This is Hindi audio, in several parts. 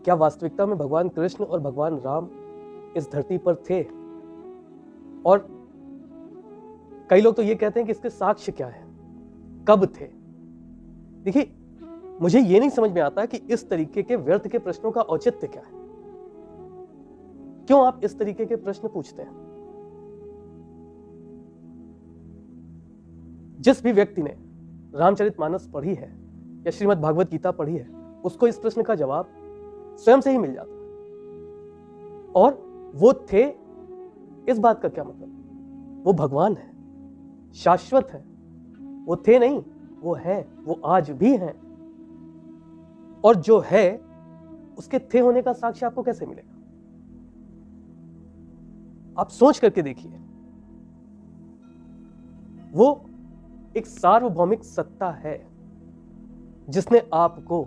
क्या वास्तविकता में भगवान कृष्ण और भगवान राम इस धरती पर थे? और कई लोग तो ये कहते हैं कि इसके साक्ष्य क्या है, कब थे? देखिए, मुझे ये नहीं समझ में आता कि इस तरीके के व्यर्थ के प्रश्नों का औचित्य क्या है। क्यों आप इस तरीके के प्रश्न पूछते हैं? जिस भी व्यक्ति ने रामचरितमानस पढ़ी है या श्रीमद् भागवत गीता पढ़ी है, उसको इस प्रश्न का जवाब स्वयं से ही मिल जाता है। और वो थे, इस बात का क्या मतलब? वो भगवान है, शाश्वत है। वो थे नहीं, वो हैं, वो आज भी हैं। और जो है उसके थे होने का साक्ष्य आपको कैसे मिलेगा? आप सोच करके देखिए। वो एक सार्वभौमिक सत्ता है जिसने आपको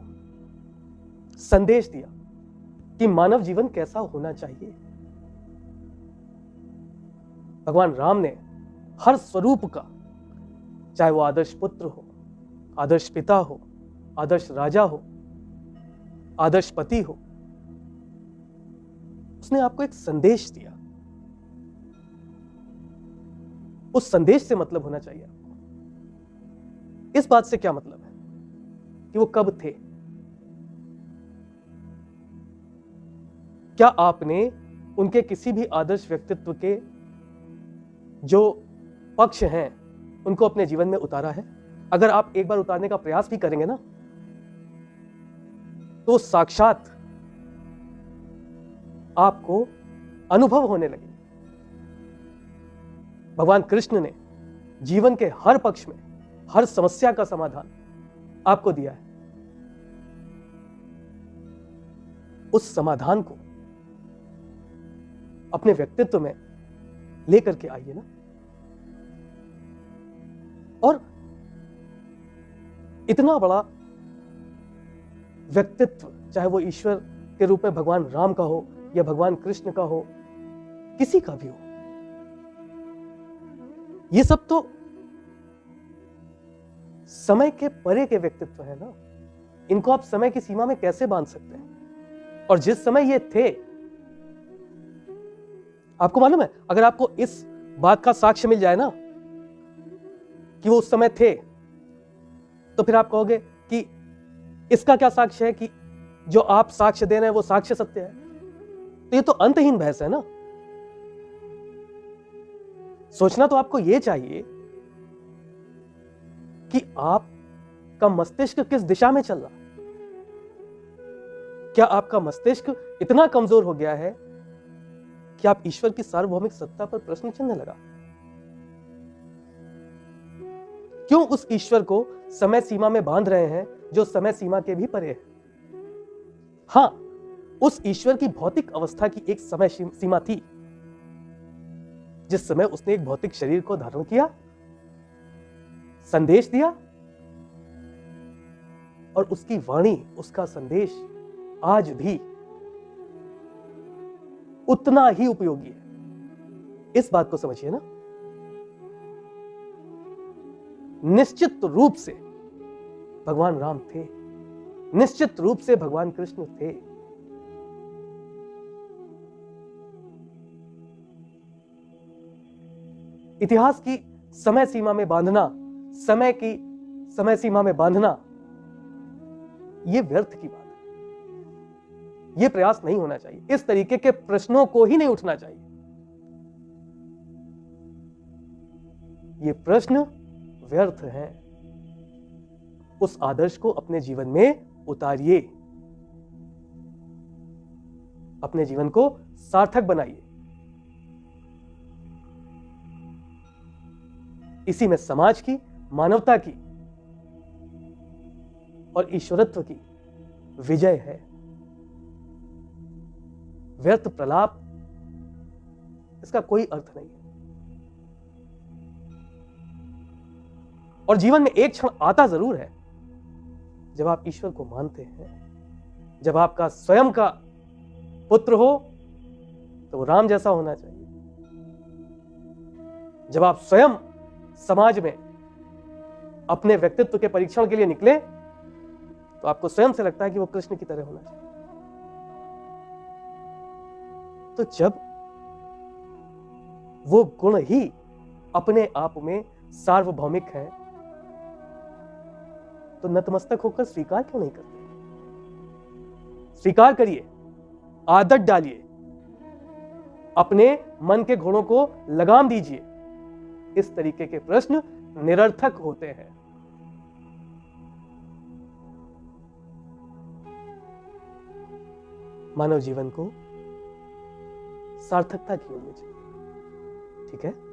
संदेश दिया कि मानव जीवन कैसा होना चाहिए। भगवान राम ने हर स्वरूप का, चाहे वो आदर्श पुत्र हो, आदर्श पिता हो, आदर्श राजा हो, आदर्श पति हो, उसने आपको एक संदेश दिया। उस संदेश से मतलब होना चाहिए आपको। इस बात से क्या मतलब है कि वो कब थे? क्या आपने उनके किसी भी आदर्श व्यक्तित्व के जो पक्ष हैं उनको अपने जीवन में उतारा है? अगर आप एक बार उतारने का प्रयास भी करेंगे ना, तो साक्षात आपको अनुभव होने लगे। भगवान कृष्ण ने जीवन के हर पक्ष में हर समस्या का समाधान आपको दिया है। उस समाधान को अपने व्यक्तित्व में लेकर के आइए ना। और इतना बड़ा व्यक्तित्व, चाहे वो ईश्वर के रूप में भगवान राम का हो या भगवान कृष्ण का हो, किसी का भी हो, ये सब तो समय के परे के व्यक्तित्व है ना। इनको आप समय की सीमा में कैसे बांध सकते हैं? और जिस समय ये थे, आपको मालूम है, अगर आपको इस बात का साक्ष्य मिल जाए ना कि वो उस समय थे, तो फिर आप कहोगे कि इसका क्या साक्ष्य है कि जो आप साक्ष्य दे रहे हैं वो साक्ष्य सत्य है? तो ये तो अंतहीन बहस है ना। सोचना तो आपको यह चाहिए कि आपका मस्तिष्क किस दिशा में चल रहा। क्या आपका मस्तिष्क इतना कमजोर हो गया है कि आप ईश्वर की सार्वभौमिक सत्ता पर प्रश्न चिन्ह लगा? क्यों उस ईश्वर को समय सीमा में बांध रहे हैं जो समय सीमा के भी परे है? हां, उस ईश्वर की भौतिक अवस्था की एक समय सीमा थी, जिस समय उसने एक भौतिक शरीर को धारण किया, संदेश दिया, और उसकी वाणी, उसका संदेश आज भी उतना ही उपयोगी है। इस बात को समझिए ना। निश्चित रूप से भगवान राम थे, निश्चित रूप से भगवान कृष्ण थे। इतिहास की समय सीमा में बांधना, समय की समय सीमा में बांधना, यह व्यर्थ की बात है। यह प्रयास नहीं होना चाहिए। इस तरीके के प्रश्नों को ही नहीं उठना चाहिए। ये प्रश्न व्यर्थ हैं। उस आदर्श को अपने जीवन में उतारिए, अपने जीवन को सार्थक बनाइए। इसी में समाज की, मानवता की और ईश्वरत्व की विजय है। व्यर्थ प्रलाप, इसका कोई अर्थ नहीं है। और जीवन में एक क्षण आता जरूर है जब आप ईश्वर को मानते हैं, जब आपका स्वयं का पुत्र हो तो वो राम जैसा होना चाहिए। जब आप स्वयं समाज में अपने व्यक्तित्व के परीक्षण के लिए निकले तो आपको स्वयं से लगता है कि वो कृष्ण की तरह होना चाहिए। तो जब वो गुण ही अपने आप में सार्वभौमिक है, तो नतमस्तक होकर स्वीकार क्यों नहीं करते? स्वीकार करिए, आदत डालिए, अपने मन के घोड़ों को लगाम दीजिए। इस तरीके के प्रश्न निरर्थक होते हैं। मानव जीवन को सार्थकता की ओर ले जाइए। ठीक है?